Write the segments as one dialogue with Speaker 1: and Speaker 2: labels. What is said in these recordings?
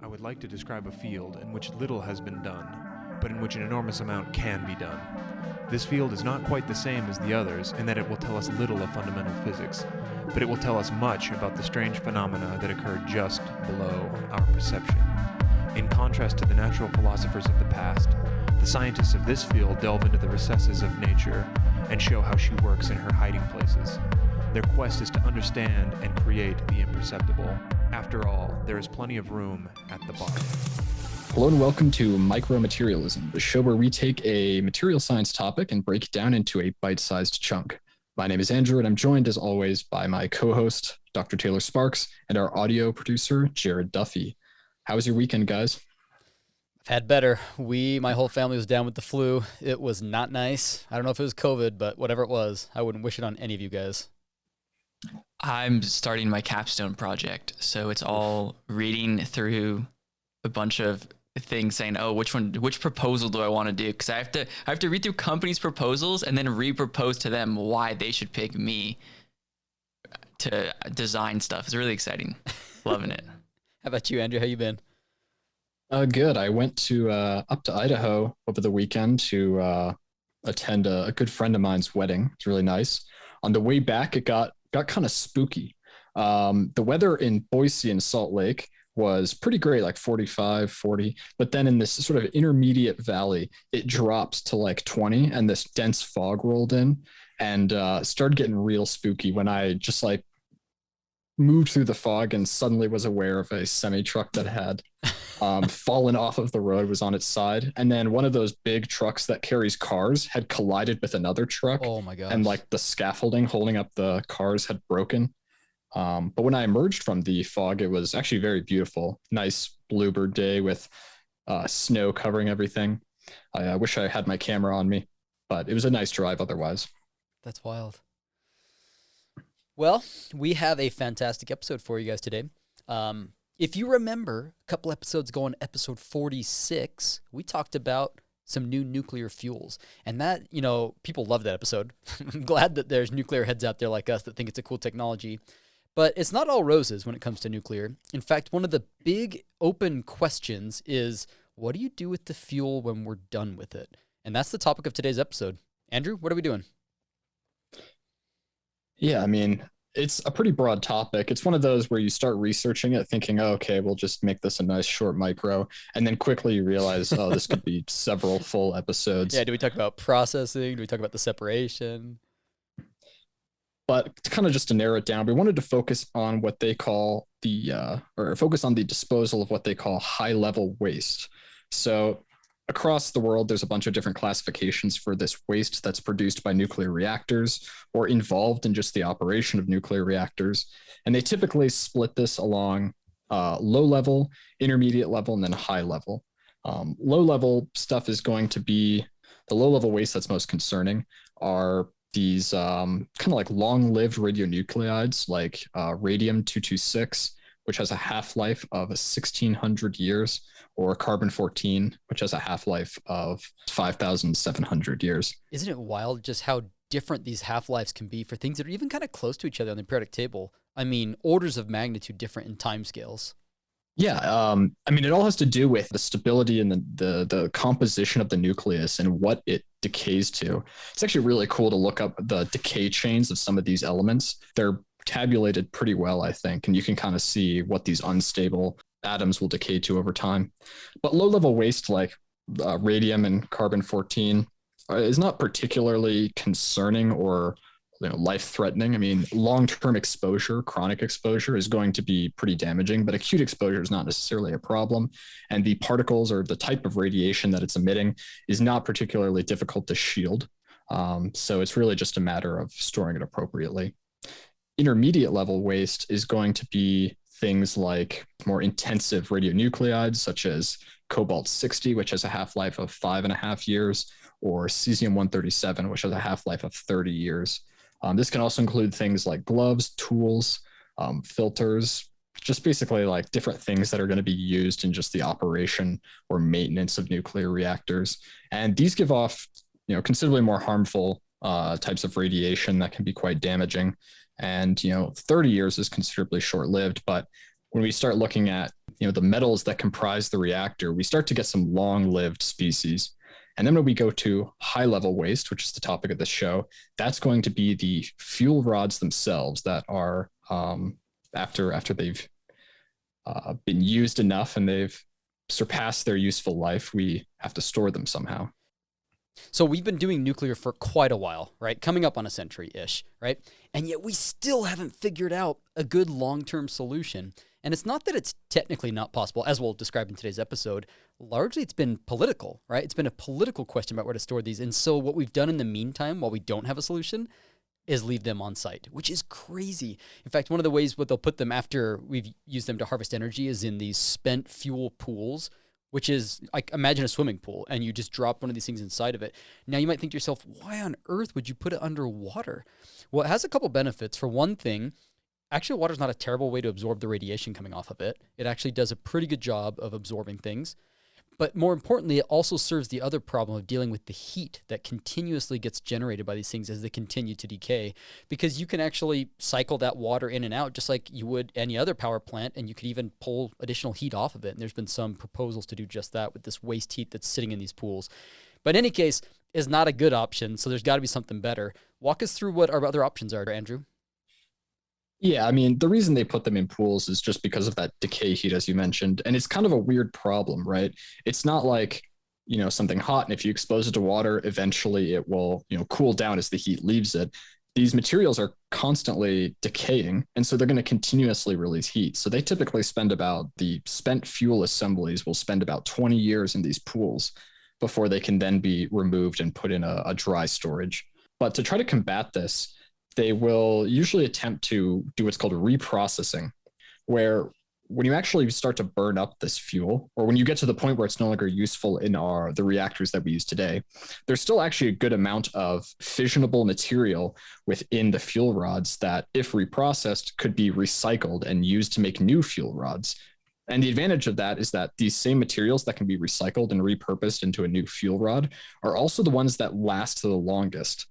Speaker 1: I would like to describe a field in which little has been done, but in which an enormous amount can be done. This field is not quite the same as the others in that it will tell us little of fundamental physics, but it will tell us much about the strange phenomena that occur just below our perception. In contrast to the natural philosophers of the past, the scientists of this field delve into the recesses of nature and show how she works in her hiding places. Their quest is to understand and create the imperceptible. After all, there is plenty of room at the bottom.
Speaker 2: Hello and welcome to Micromaterialism, the show where we take a material science topic and break it down into a bite-sized chunk. My name is Andrew, and I'm joined as always by my co-host, Dr. Taylor Sparks, and our audio producer, Jared Duffy. How was your weekend, guys?
Speaker 3: I've had better. My whole family was down with the flu. It was not nice. I don't know if it was COVID, but whatever it was, I wouldn't wish it on any of you guys.
Speaker 4: I'm starting my capstone project, so it's all reading through a bunch of things saying, oh, which proposal do I want to do? Because I have to read through companies' proposals and then re-propose to them why they should pick me to design stuff. It's really exciting. Loving it.
Speaker 3: How about you, Andrew? How you been?
Speaker 2: Good. I went to up to Idaho over the weekend to attend a good friend of mine's wedding. It's really nice. On the way back, it got kind of spooky. The weather in Boise and Salt Lake was pretty great, like 45, 40. But then in this sort of intermediate valley, it drops to like 20 and this dense fog rolled in and started getting real spooky when I just like moved through the fog and suddenly was aware of a semi-truck that had fallen off of the road, was on its side. And then one of those big trucks that carries cars had collided with another truck.
Speaker 3: Oh my gosh.
Speaker 2: And like the scaffolding holding up the cars had broken. But when I emerged from the fog, it was actually very beautiful. Nice bluebird day with snow covering everything. I wish I had my camera on me, but it was a nice drive otherwise.
Speaker 3: That's wild. Well, we have a fantastic episode for you guys today. If you remember, a couple episodes ago on episode 46, we talked about some new nuclear fuels. And that, people love that episode. I'm glad that there's nuclear heads out there like us that think it's a cool technology. But it's not all roses when it comes to nuclear. In fact, one of the big open questions is, what do you do with the fuel when we're done with it? And that's the topic of today's episode. Andrew, what are we doing?
Speaker 2: Yeah, I mean, it's a pretty broad topic. It's one of those where you start researching it thinking, oh, okay, we'll just make this a nice short micro. And then quickly you realize, oh, this could be several full episodes.
Speaker 3: Yeah, do we talk about processing? Do we talk about the separation?
Speaker 2: But kind of just to narrow it down, we wanted to focus on what they call focus on the disposal of what they call high-level waste. So across the world, there's a bunch of different classifications for this waste that's produced by nuclear reactors or involved in just the operation of nuclear reactors. And they typically split this along low level, intermediate level, and then high level. Low level stuff is going to be the low level waste that's most concerning are these kind of like long-lived radionuclides like radium-226, which has a half-life of 1,600 years, or carbon-14, which has a half-life of 5,700 years.
Speaker 3: Isn't it wild just how different these half-lives can be for things that are even kind of close to each other on the periodic table? I mean, orders of magnitude different in timescales.
Speaker 2: Yeah, I mean, it all has to do with the stability and the composition of the nucleus and what it decays to. It's actually really cool to look up the decay chains of some of these elements. They're tabulated pretty well, I think, and you can kind of see what these unstable atoms will decay to over time. But low-level waste like radium and carbon-14 is not particularly concerning or life-threatening. I mean, long-term exposure, chronic exposure is going to be pretty damaging, but acute exposure is not necessarily a problem. And the particles or the type of radiation that it's emitting is not particularly difficult to shield. So it's really just a matter of storing it appropriately. Intermediate level waste is going to be things like more intensive radionuclides, such as cobalt-60, which has a half-life of 5.5 years, or cesium-137, which has a half-life of 30 years. This can also include things like gloves, tools, filters, just basically like different things that are going to be used in just the operation or maintenance of nuclear reactors. And these give off, considerably more harmful types of radiation that can be quite damaging. And, 30 years is considerably short-lived, but when we start looking at, the metals that comprise the reactor, we start to get some long-lived species. And then when we go to high-level waste, which is the topic of this show, that's going to be the fuel rods themselves that are, after they've been used enough and they've surpassed their useful life, we have to store them somehow.
Speaker 3: So we've been doing nuclear for quite a while, right? Coming up on a century-ish, right? And yet we still haven't figured out a good long-term solution. And it's not that it's technically not possible, as we'll describe in today's episode. Largely, it's been political, right? It's been a political question about where to store these. And so what we've done in the meantime, while we don't have a solution, is leave them on site, which is crazy. In fact, one of the ways what they'll put them after we've used them to harvest energy is in these spent fuel pools, which is, like, imagine a swimming pool, and you just drop one of these things inside of it. Now, you might think to yourself, why on earth would you put it underwater? Well, it has a couple benefits. For one thing, actually, water's not a terrible way to absorb the radiation coming off of it. It actually does a pretty good job of absorbing things. But more importantly, it also serves the other problem of dealing with the heat that continuously gets generated by these things as they continue to decay, because you can actually cycle that water in and out just like you would any other power plant, and you could even pull additional heat off of it. And there's been some proposals to do just that with this waste heat that's sitting in these pools. But in any case, is not a good option, so there's got to be something better. Walk us through what our other options are, Andrew.
Speaker 2: Yeah, I mean, the reason they put them in pools is just because of that decay heat, as you mentioned. And it's kind of a weird problem, right? It's not like, something hot, and if you expose it to water, eventually it will, cool down as the heat leaves it. These materials are constantly decaying, and so they're going to continuously release heat. So they typically the spent fuel assemblies will spend about 20 years in these pools before they can then be removed and put in a dry storage. But to try to combat this, they will usually attempt to do what's called reprocessing, where when you actually start to burn up this fuel, or when you get to the point where it's no longer useful in the reactors that we use today, there's still actually a good amount of fissionable material within the fuel rods that, if reprocessed, could be recycled and used to make new fuel rods. And the advantage of that is that these same materials that can be recycled and repurposed into a new fuel rod are also the ones that last the longest.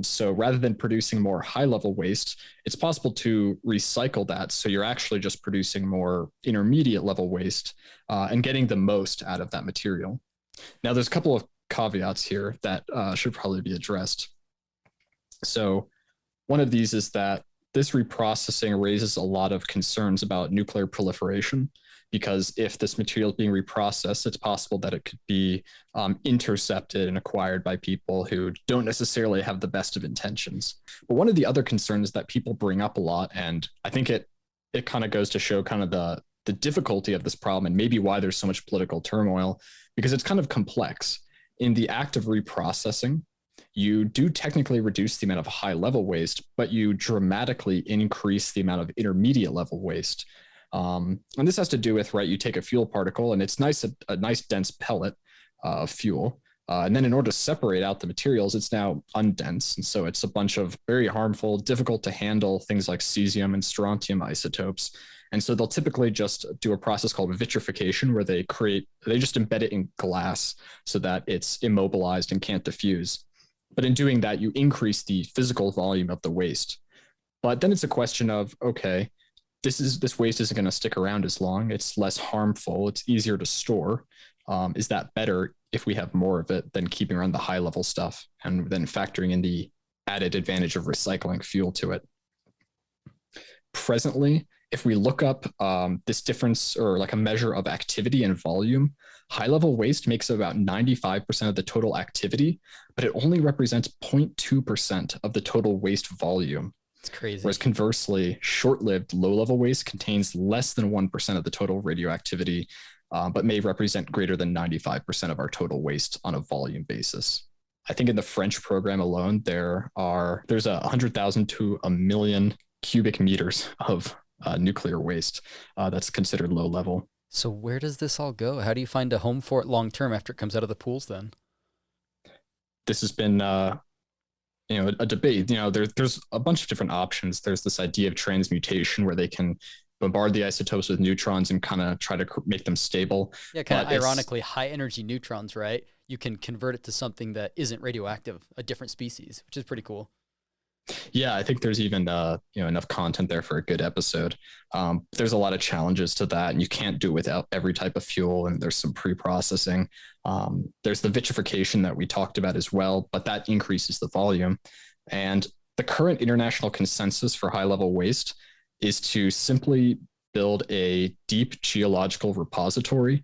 Speaker 2: So rather than producing more high-level waste, it's possible to recycle that. So you're actually just producing more intermediate-level waste and getting the most out of that material. Now, there's a couple of caveats here that should probably be addressed. So one of these is that this reprocessing raises a lot of concerns about nuclear proliferation, because if this material is being reprocessed, it's possible that it could be intercepted and acquired by people who don't necessarily have the best of intentions. But one of the other concerns that people bring up a lot, and I think it kind of goes to show kind of the difficulty of this problem and maybe why there's so much political turmoil, because it's kind of complex. In the act of reprocessing, you do technically reduce the amount of high-level waste, but you dramatically increase the amount of intermediate-level waste. And this has to do with, right, you take a fuel particle, and it's a nice dense pellet of fuel. And then in order to separate out the materials, it's now undense. And so it's a bunch of very harmful, difficult to handle things like cesium and strontium isotopes. And so they'll typically just do a process called vitrification, where they just embed it in glass so that it's immobilized and can't diffuse. But in doing that, you increase the physical volume of the waste. But then it's a question of, okay, this waste isn't going to stick around as long. It's less harmful. It's easier to store. Is that better if we have more of it than keeping around the high level stuff and then factoring in the added advantage of recycling fuel to it? Presently, if we look up this difference, or like a measure of activity and volume, high level waste makes about 95% of the total activity, but it only represents 0.2% of the total waste volume.
Speaker 3: It's crazy.
Speaker 2: Whereas conversely, short-lived low-level waste contains less than 1% of the total radioactivity, but may represent greater than 95% of our total waste on a volume basis. I think in the French program alone, there's 100,000 to 1 million cubic meters of nuclear waste that's considered low-level.
Speaker 3: So where does this all go? How do you find a home for it long-term after it comes out of the pools then?
Speaker 2: This has been a debate. There's a bunch of different options. There's this idea of transmutation, where they can bombard the isotopes with neutrons and kind of try to make them stable.
Speaker 3: Yeah, kind of ironically, high energy neutrons, right? You can convert it to something that isn't radioactive, a different species, which is pretty cool.
Speaker 2: Yeah, I think there's even enough content there for a good episode. There's a lot of challenges to that, and you can't do it without every type of fuel. And there's some pre-processing. There's the vitrification that we talked about as well, but that increases the volume. And the current international consensus for high-level waste is to simply build a deep geological repository,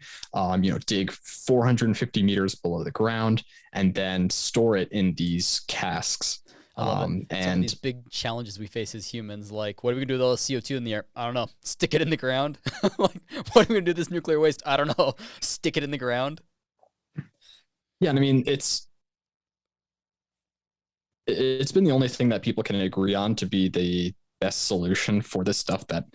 Speaker 2: dig 450 meters below the ground, and then store it in these casks.
Speaker 3: I love it. Some of
Speaker 2: And
Speaker 3: these big challenges we face as humans, like what are we gonna do with all the CO2 in the air? I don't know. Stick it in the ground. Like, what are we gonna do with this nuclear waste? I don't know. Stick it in the ground.
Speaker 2: yeah, and I mean, it's been the only thing that people can agree on to be the best solution for this stuff that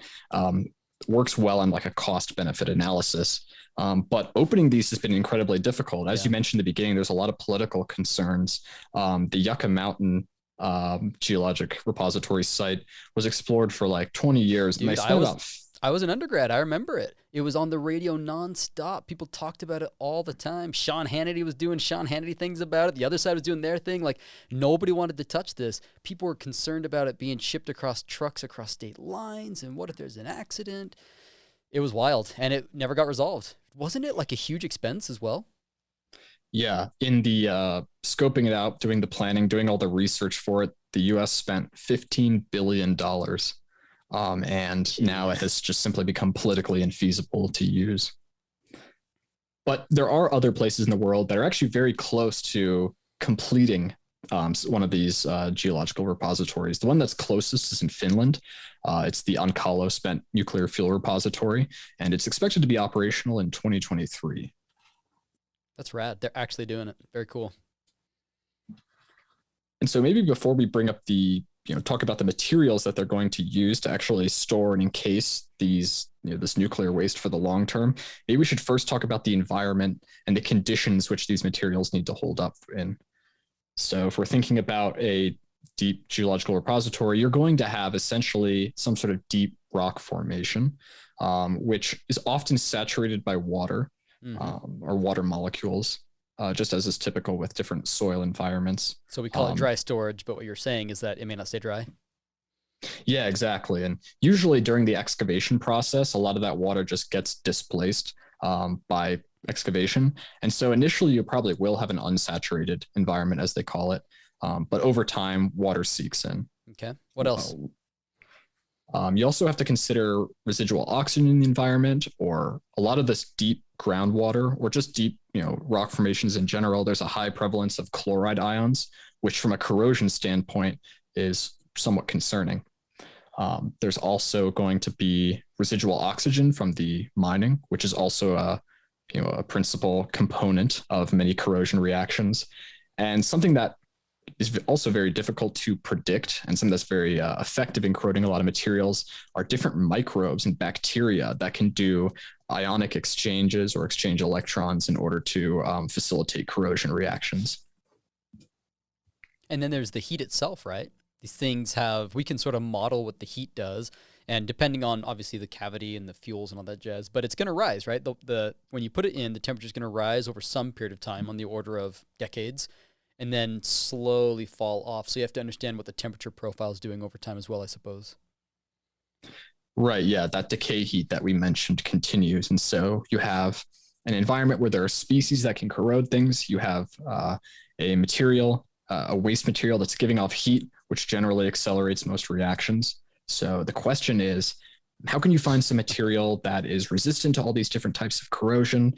Speaker 2: works well on like a cost benefit analysis. But opening these has been incredibly difficult. As you mentioned at the beginning, there's a lot of political concerns. The Yucca Mountain geologic repository site was explored for like 20 years.
Speaker 3: Dude,
Speaker 2: and they spent
Speaker 3: I was an undergrad. I remember it. It was on the radio nonstop. People talked about it all the time. Sean Hannity was doing Sean Hannity things about it. The other side was doing their thing. Like, nobody wanted to touch this. People were concerned about it being shipped across trucks across state lines. And what if there's an accident? It was wild, and it never got resolved. Wasn't it like a huge expense as well?
Speaker 2: Yeah, in the scoping it out, doing the planning, doing all the research for it, the US spent $15 billion. And
Speaker 3: Jeez.
Speaker 2: Now it has just simply become politically infeasible to use. But there are other places in the world that are actually very close to completing one of these geological repositories. The one that's closest is in Finland. It's the Onkalo Spent Nuclear Fuel Repository, and it's expected to be operational in 2023.
Speaker 3: That's rad. They're actually doing it. Very cool.
Speaker 2: And so maybe before we bring up talk about the materials that they're going to use to actually store and encase this nuclear waste for the long term, maybe we should first talk about the environment and the conditions which these materials need to hold up in. So if we're thinking about a deep geological repository, you're going to have essentially some sort of deep rock formation, which is often saturated by water or water molecules, just as is typical with different soil environments.
Speaker 3: So we call it dry storage, but what you're saying is that it may not stay dry?
Speaker 2: Yeah, exactly. And usually during the excavation process, a lot of that water just gets displaced by excavation. And so initially you probably will have an unsaturated environment, as they call it. But over time, water seeps in.
Speaker 3: Okay. What else?
Speaker 2: You also have to consider residual oxygen in the environment, or a lot of this deep groundwater, or just deep, rock formations in general. There's a high prevalence of chloride ions, which from a corrosion standpoint is somewhat concerning. There's also going to be residual oxygen from the mining, which is also a principal component of many corrosion reactions, and something that is also very difficult to predict, and something that's very effective in corroding a lot of materials are different microbes and bacteria that can do ionic exchanges or exchange electrons in order to facilitate corrosion reactions.
Speaker 3: And then there's the heat itself, right? These things we can sort of model what the heat does, and depending on obviously the cavity and the fuels and all that jazz, but it's going to rise, right? When you put it in, the temperature is going to rise over some period of time on the order of decades, and then slowly fall off. So you have to understand what the temperature profile is doing over time as well, I suppose.
Speaker 2: Right, yeah, that decay heat that we mentioned continues. And so you have an environment where there are species that can corrode things. You have a waste material that's giving off heat, which generally accelerates most reactions. So the question is, how can you find some material that is resistant to all these different types of corrosion,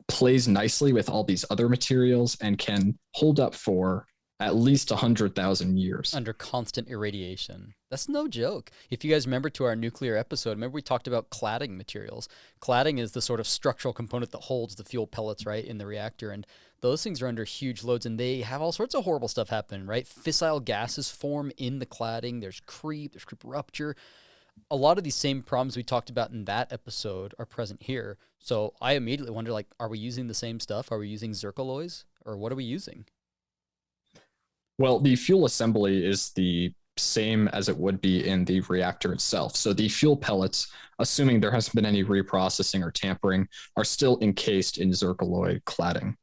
Speaker 2: plays nicely with all these other materials, and can hold up for at least 100,000 years?
Speaker 3: Under constant irradiation. That's no joke. If you guys remember to our nuclear episode, remember we talked about cladding materials. Cladding is the sort of structural component that holds the fuel pellets, right, in the reactor. And those things are under huge loads, and they have all sorts of horrible stuff happen, right? Fissile gases form in the cladding. There's creep rupture. A lot of these same problems we talked about in that episode are present here. So I immediately wonder, are we using the same stuff? Are we using zircaloys, or what are we using?
Speaker 2: Well, the fuel assembly is the same as it would be in the reactor itself. So the fuel pellets, assuming there hasn't been any reprocessing or tampering, are still encased in zircaloy cladding.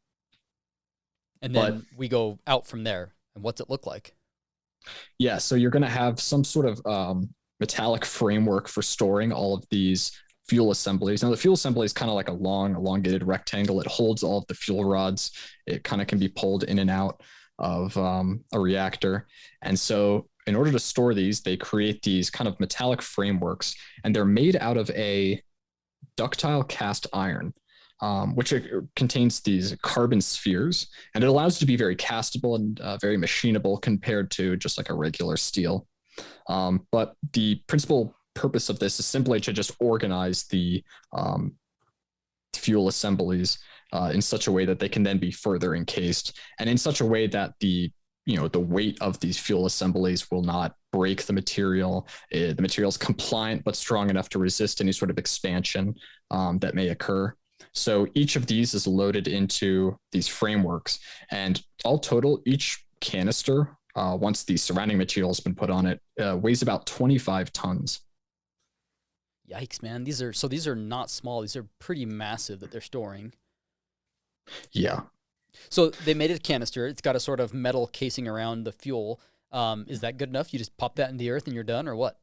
Speaker 3: And then we go out from there. And what's it look like?
Speaker 2: Yeah, so you're going to have some sort of metallic framework for storing all of these fuel assemblies. Now, the fuel assembly is kind of like a long, elongated rectangle. It holds all of the fuel rods. It kind of can be pulled in and out of a reactor. And so in order to store these, they create these kind of metallic frameworks, and they're made out of a ductile cast iron, which contains these carbon spheres, and it allows it to be very castable and very machinable compared to just like a regular steel. But the principal purpose of this is simply to just organize the fuel assemblies in such a way that they can then be further encased, and in such a way that the weight of these fuel assemblies will not break the material. The material is compliant but strong enough to resist any sort of expansion that may occur. So each of these is loaded into these frameworks, and all total, each canister, once the surrounding material has been put on it, weighs about 25 tons.
Speaker 3: Yikes, man. These are not small. These are pretty massive that they're storing.
Speaker 2: Yeah.
Speaker 3: So they made a canister. It's got a sort of metal casing around the fuel. Is that good enough? You just pop that in the earth and you're done, or what?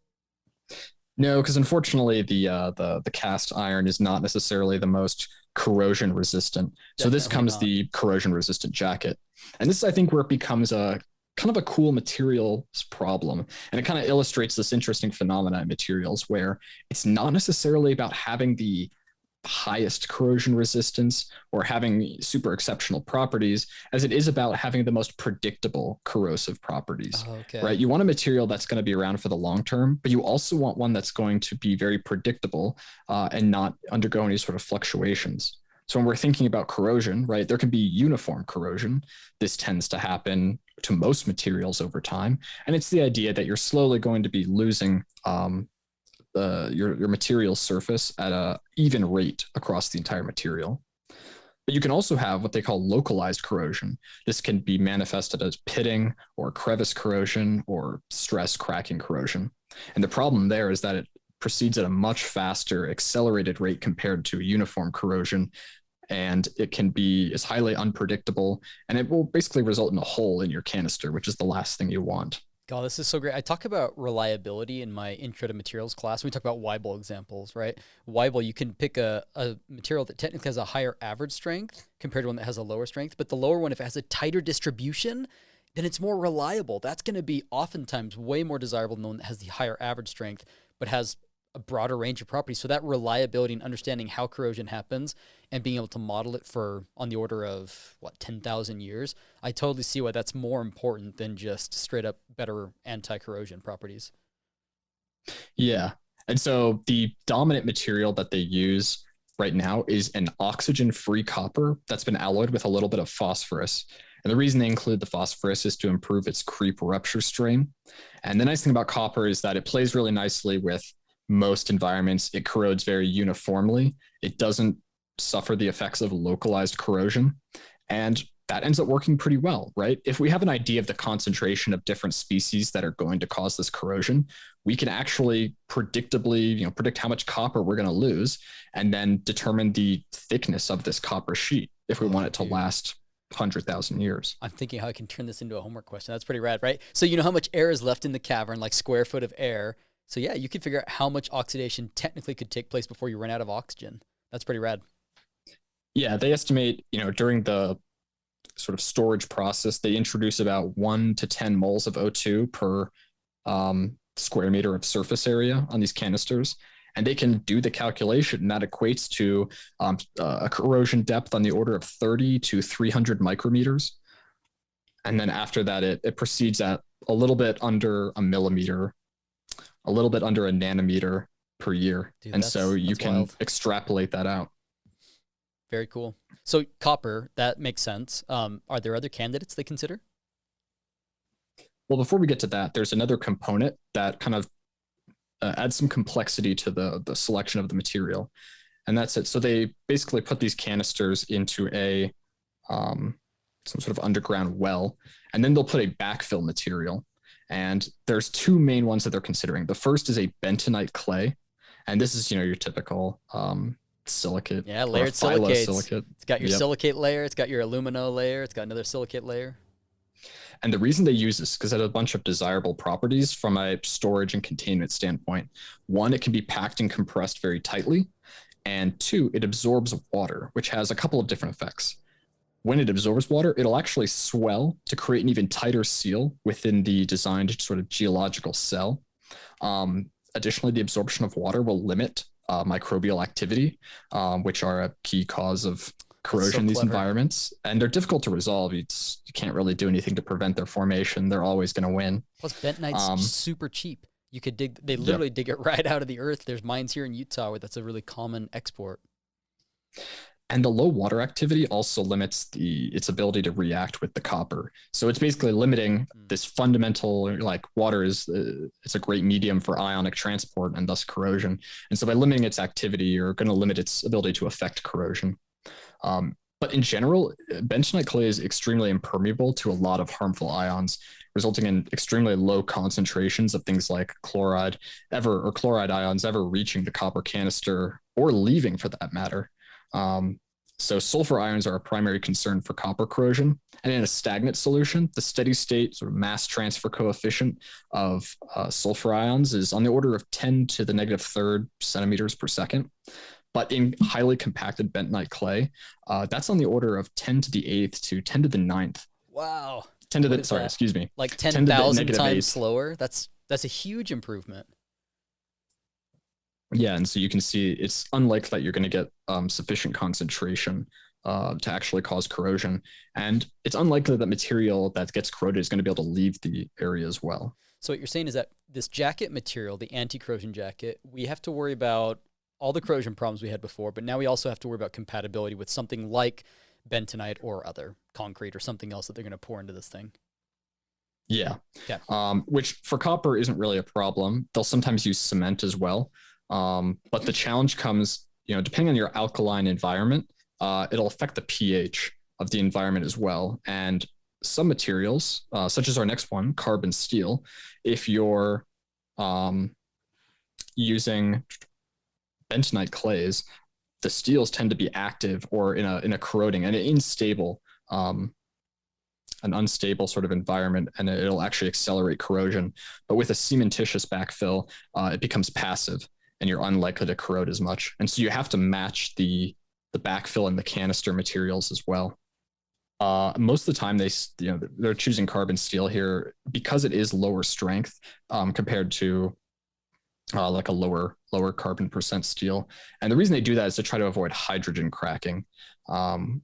Speaker 2: No, because unfortunately the cast iron is not necessarily the most corrosion resistant. So this
Speaker 3: Definitely
Speaker 2: comes
Speaker 3: not.
Speaker 2: the corrosion resistant jacket. And this is, I think, where it becomes a kind of a cool materials problem. And it kind of illustrates this interesting phenomena in materials where it's not necessarily about having the highest corrosion resistance or having super exceptional properties as it is about having the most predictable corrosive properties.
Speaker 3: Oh, okay.
Speaker 2: Right? You want a material that's going to be around for the long term, but you also want one that's going to be very predictable and not undergo any sort of fluctuations. So when we're thinking about corrosion, right, there can be uniform corrosion. This tends to happen to most materials over time. And it's the idea that you're slowly going to be losing your material surface at a even rate across the entire material. But you can also have what they call localized corrosion. This can be manifested as pitting or crevice corrosion or stress cracking corrosion. And the problem there is that it proceeds at a much faster, accelerated rate compared to uniform corrosion. And it is highly unpredictable, and it will basically result in a hole in your canister, which is the last thing you want.
Speaker 3: God, this is so great. I talk about reliability in my intro to materials class. We talk about Weibel examples, right? Weibel, you can pick a material that technically has a higher average strength compared to one that has a lower strength, but the lower one, if it has a tighter distribution, then it's more reliable. That's going to be oftentimes way more desirable than the one that has the higher average strength, but has a broader range of properties. So that reliability and understanding how corrosion happens and being able to model it for on the order of 10,000 years, I totally see why that's more important than just straight up better anti-corrosion properties.
Speaker 2: Yeah. And so the dominant material that they use right now is an oxygen-free copper that's been alloyed with a little bit of phosphorus. And the reason they include the phosphorus is to improve its creep rupture strain. And the nice thing about copper is that it plays really nicely with most environments. It corrodes very uniformly. It doesn't suffer the effects of localized corrosion. And that ends up working pretty well, right? If we have an idea of the concentration of different species that are going to cause this corrosion, we can actually predictably, predict how much copper we're going to lose and then determine the thickness of this copper sheet if we want it to last 100,000 years.
Speaker 3: I'm thinking how I can turn this into a homework question. That's pretty rad, right? So you know how much air is left in the cavern, like square foot of air. So yeah, you could figure out how much oxidation technically could take place before you run out of oxygen. That's pretty rad.
Speaker 2: Yeah, they estimate, during the sort of storage process, they introduce about 1 to 10 moles of O2 per square meter of surface area on these canisters. And they can do the calculation, and that equates to a corrosion depth on the order of 30 to 300 micrometers. And then after that, it proceeds at a little bit under a millimeter, a little bit under a nanometer per year.
Speaker 3: Dude,
Speaker 2: and so you
Speaker 3: that's
Speaker 2: can
Speaker 3: wild.
Speaker 2: extrapolate that out.
Speaker 3: Very cool. So copper, that makes sense. Are there other candidates they consider?
Speaker 2: Well, before we get to that, there's another component that kind of adds some complexity to the selection of the material. And that's it. So they basically put these canisters into some sort of underground well, and then they'll put a backfill material. And there's two main ones that they're considering. The first is a bentonite clay. And this is, your typical silicate.
Speaker 3: Yeah, layered silicates.
Speaker 2: Silicate.
Speaker 3: It's got your
Speaker 2: Yep.
Speaker 3: silicate layer. It's got your alumino layer. It's got another silicate layer.
Speaker 2: And the reason they use this is because it has a bunch of desirable properties from a storage and containment standpoint. One, it can be packed and compressed very tightly. And two, it absorbs water, which has a couple of different effects. When it absorbs water, it'll actually swell to create an even tighter seal within the designed sort of geological cell. Additionally, the absorption of water will limit microbial activity, which are a key cause of corrosion in these environments. And they're difficult to resolve. You can't really do anything to prevent their formation. They're always going to win.
Speaker 3: Plus, bentonite's super cheap. You could dig, they literally dig it right out of the earth. There's mines here in Utah where that's a really common export.
Speaker 2: And the low water activity also limits its ability to react with the copper. So it's basically limiting this fundamental, like water is, it's a great medium for ionic transport and thus corrosion. And so by limiting its activity, you're going to limit its ability to affect corrosion. But in general, bentonite clay is extremely impermeable to a lot of harmful ions, resulting in extremely low concentrations of things like chloride ions ever reaching the copper canister or leaving for that matter. So sulfur ions are a primary concern for copper corrosion. And in a stagnant solution, the steady state sort of mass transfer coefficient of sulfur ions is on the order of 10 to the negative third centimeters per second. But in highly compacted bentonite clay, that's on the order of 10 to the 8th to 10 to the 9th.
Speaker 3: Wow.
Speaker 2: 10 to the, sorry, that? Excuse me.
Speaker 3: Like 10,000 times slower? That's a huge improvement.
Speaker 2: Yeah, and so you can see it's unlikely that you're going to get sufficient concentration to actually cause corrosion. And it's unlikely that material that gets corroded is going to be able to leave the area as well.
Speaker 3: So what you're saying is that this jacket material, the anti-corrosion jacket, we have to worry about all the corrosion problems we had before, but now we also have to worry about compatibility with something like bentonite or other concrete or something else that they're going to pour into this thing.
Speaker 2: Yeah.
Speaker 3: Okay.
Speaker 2: Which for copper isn't really a problem. They'll sometimes use cement as well. But the challenge comes, depending on your alkaline environment, it'll affect the pH of the environment as well. And some materials, such as our next one, carbon steel, if you're using bentonite clays, the steels tend to be active or in a corroding and an unstable sort of environment, and it'll actually accelerate corrosion. But with a cementitious backfill, it becomes passive, and you're unlikely to corrode as much. And so you have to match the backfill and the canister materials as well. Most of the time, they're choosing carbon steel here because it is lower strength compared to like a lower carbon percent steel. And the reason they do that is to try to avoid hydrogen cracking,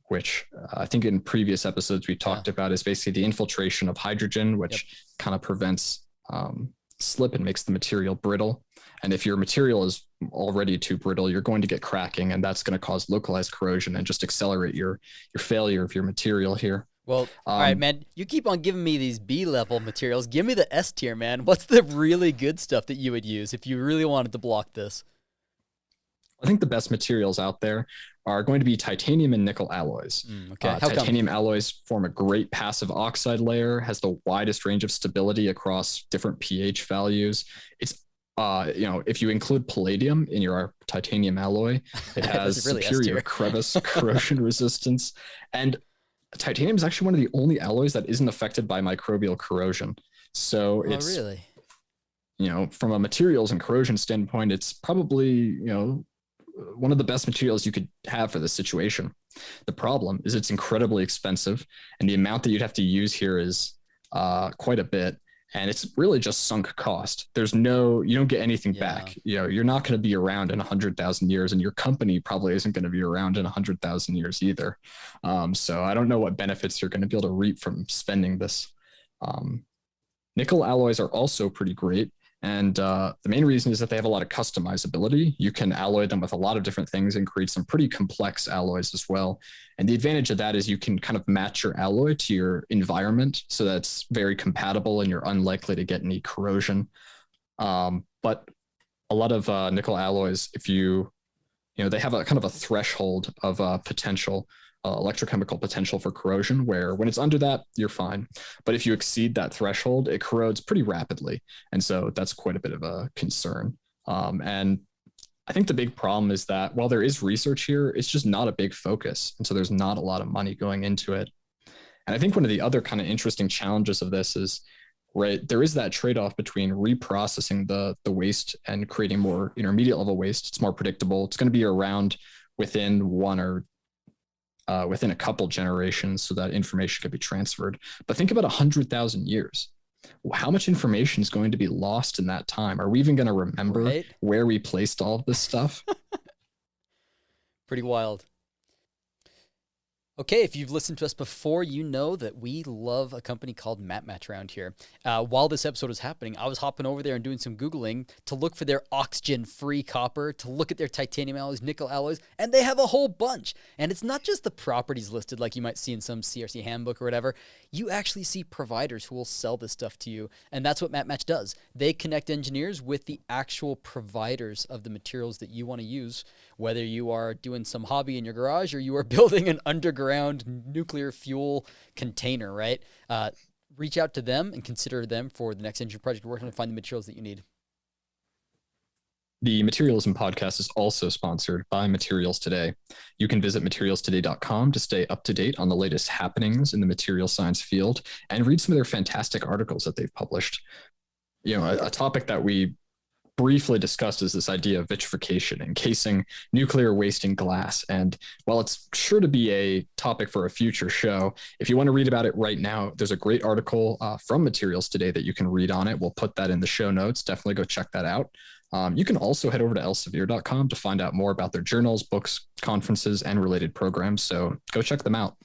Speaker 2: which I think in previous episodes we talked about is basically the infiltration of hydrogen, which kind of prevents slip and makes the material brittle. And if your material is already too brittle, you're going to get cracking, and that's going to cause localized corrosion and just accelerate your failure of your material here.
Speaker 3: Well, all right, man, you keep on giving me these B-level materials. Give me the S tier, man. What's the really good stuff that you would use if you really wanted to block this?
Speaker 2: I think the best materials out there are going to be titanium and nickel alloys.
Speaker 3: Okay.
Speaker 2: Titanium alloys form a great passive oxide layer, has the widest range of stability across different pH values. It's if you include palladium in your titanium alloy, it has really superior crevice corrosion resistance. And titanium is actually one of the only alloys that isn't affected by microbial corrosion. So it's,
Speaker 3: really?
Speaker 2: From a materials and corrosion standpoint, it's probably, one of the best materials you could have for this situation. The problem is it's incredibly expensive, and the amount that you'd have to use here is quite a bit. And it's really just sunk cost. You don't get anything back. You're not going to be around in 100,000 years, and your company probably isn't going to be around in 100,000 years either. So I don't know what benefits you're going to be able to reap from spending this. Nickel alloys are also pretty great. And the main reason is that they have a lot of customizability. You can alloy them with a lot of different things and create some pretty complex alloys as well. And the advantage of that is you can kind of match your alloy to your environment, so that's very compatible and you're unlikely to get any corrosion. But a lot of nickel alloys, if they have a kind of a threshold of potential, electrochemical potential for corrosion, where when it's under that, you're fine. But if you exceed that threshold, it corrodes pretty rapidly. And so that's quite a bit of a concern. And I think the big problem is that while there is research here, it's just not a big focus. And so there's not a lot of money going into it. And I think one of the other kind of interesting challenges of this is, right, there is that trade-off between reprocessing the waste and creating more intermediate level waste. It's more predictable. It's going to be around within within a couple generations so that information can be transferred. But think about 100,000 years. How much information is going to be lost in that time? Are we even going to remember where we placed all of this stuff?
Speaker 3: Pretty wild. Okay, if you've listened to us before, you know that we love a company called MatMatch around here. While this episode was happening, I was hopping over there and doing some Googling to look for their oxygen-free copper, to look at their titanium alloys, nickel alloys, and they have a whole bunch. And it's not just the properties listed like you might see in some CRC handbook or whatever. You actually see providers who will sell this stuff to you, and that's what MatMatch does. They connect engineers with the actual providers of the materials that you want to use, whether you are doing some hobby in your garage or you are building an underground nuclear fuel container, right? Reach out to them and consider them for the next engineering project you're working on to find the materials that you need.
Speaker 2: The Materialism podcast is also sponsored by Materials Today. You can visit materialstoday.com to stay up to date on the latest happenings in the material science field and read some of their fantastic articles that they've published. You know, a topic that we briefly discussed is this idea of vitrification, encasing nuclear waste in glass. And while it's sure to be a topic for a future show, if you want to read about it right now, there's a great article from Materials Today that you can read on it. We'll put that in the show notes. Definitely go check that out. You can also head over to elsevier.com to find out more about their journals, books, conferences, and related programs. So go check them out.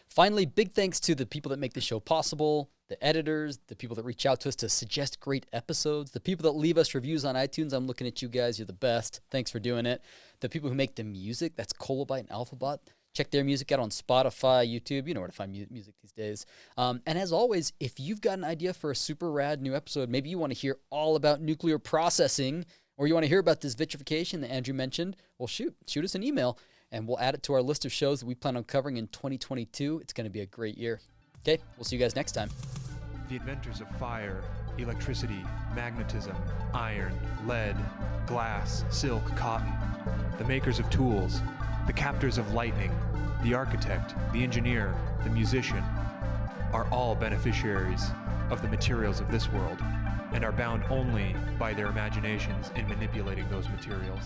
Speaker 3: Finally, big thanks to the people that make the show possible, the editors, the people that reach out to us to suggest great episodes, the people that leave us reviews on iTunes. I'm looking at you guys. You're the best. Thanks for doing it. The people who make the music, that's Kolobyte and Alphabot. Check their music out on Spotify, YouTube. You know where to find music these days. And as always, if you've got an idea for a super rad new episode, maybe you want to hear all about nuclear processing, or you want to hear about this vitrification that Andrew mentioned, well, shoot us an email, and we'll add it to our list of shows that we plan on covering in 2022. It's going to be a great year. Okay, we'll see you guys next time.
Speaker 1: The inventors of fire, electricity, magnetism, iron, lead, glass, silk, cotton, the makers of tools, the captors of lightning, the architect, the engineer, the musician, are all beneficiaries of the materials of this world and are bound only by their imaginations in manipulating those materials.